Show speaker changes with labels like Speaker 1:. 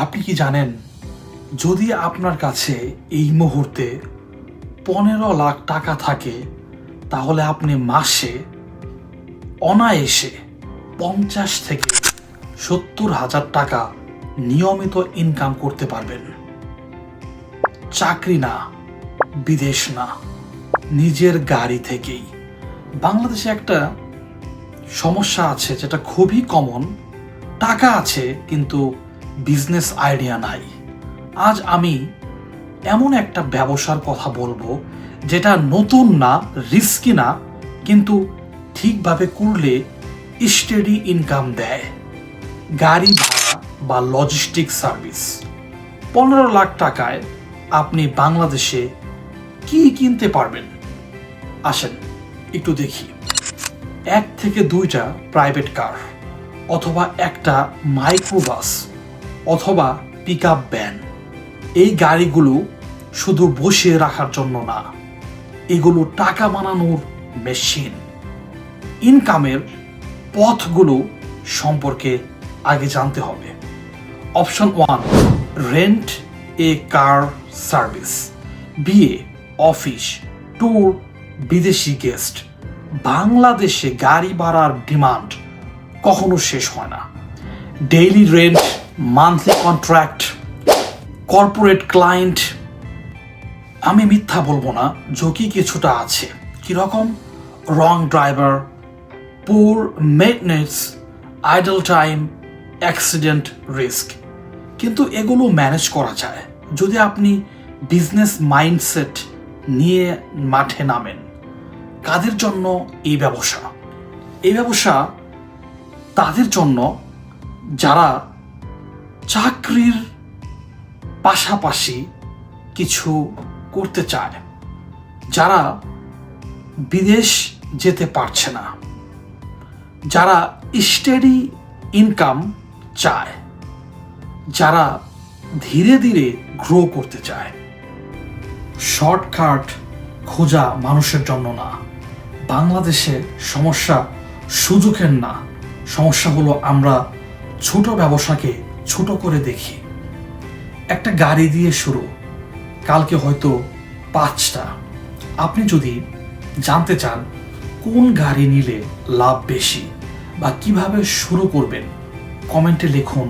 Speaker 1: আপনি কি জানেন, যদি আপনার কাছে এই মুহূর্তে 15 লাখ টাকা থাকে, তাহলে আপনি মাসে অনায়াসে 50 থেকে 70 হাজার টাকা নিয়মিত ইনকাম করতে পারবেন। চাকরি না, বিদেশ না, নিজের গাড়ি থেকেই। বাংলাদেশে একটা সমস্যা আছে যেটা খুবই কমন। টাকা আছে কিন্তু বিজনেস আইডিয়া নাই। আজ আমি এমন একটা ব্যবসার কথা বলবো যেটা নতুন না, রিস্কি না, কিন্তু ঠিকভাবে করলে স্টেডি ইনকাম দেয়। গাড়ি ভাড়া বা লজিস্টিক সার্ভিস। 15 লাখ টাকায় আপনি বাংলাদেশে কি কিনতে পারবেন? আসেন একটু দেখি। 1 থেকে 2টা প্রাইভেট কার, অথবা একটা মাইক্রোবাস, অথবা পিক আপ ভ্যান। এই গাড়িগুলো শুধু বসিয়ে রাখার জন্য না, এগুলো টাকা বানানোর মেশিন। ইনকামের পথগুলো সম্পর্কে আগে জানতে হবে। অপশন 1, রেন্ট এ কার সার্ভিস। বিয়ে, অফিস, ট্যুর, বিদেশি গেস্ট। বাংলাদেশে গাড়ি ভাড়ার ডিমান্ড কখনো শেষ হয় না। Daily rent, monthly contract, corporate client. আমি মিথ্যা বলবো না, ঝুঁকি কিছুটা আছে। কিরকম? রং ড্রাইভার, পুর maintenance, idol time, accident risk. কিন্তু এগুলো ম্যানেজ করা যায় যদি আপনি বিজনেস মাইন্ডসেট নিয়ে মাঠে নামেন। কাদের জন্য এই ব্যবসা? এই ব্যবসা তাদের জন্য যারা চাকরির পাশাপাশি কিছু করতে চায়, যারা বিদেশ যেতে পারছে না, যারা স্টেডি ইনকাম চায়, যারা ধীরে ধীরে গ্রো করতে চায়। শর্টকাট খোঁজা মানুষের জন্য না। বাংলাদেশে সমস্যা সুযোগের না, সমস্যা হলো আমরা ছোট ব্যবসাকে ছোট করে দেখি। একটা গাড়ি দিয়ে শুরু, কালকে হয়তো 5টা। আপনি যদি জানতে চান কোন গাড়ি নিলে লাভ বেশি বা কিভাবে শুরু করবেন, কমেন্টে লিখুন।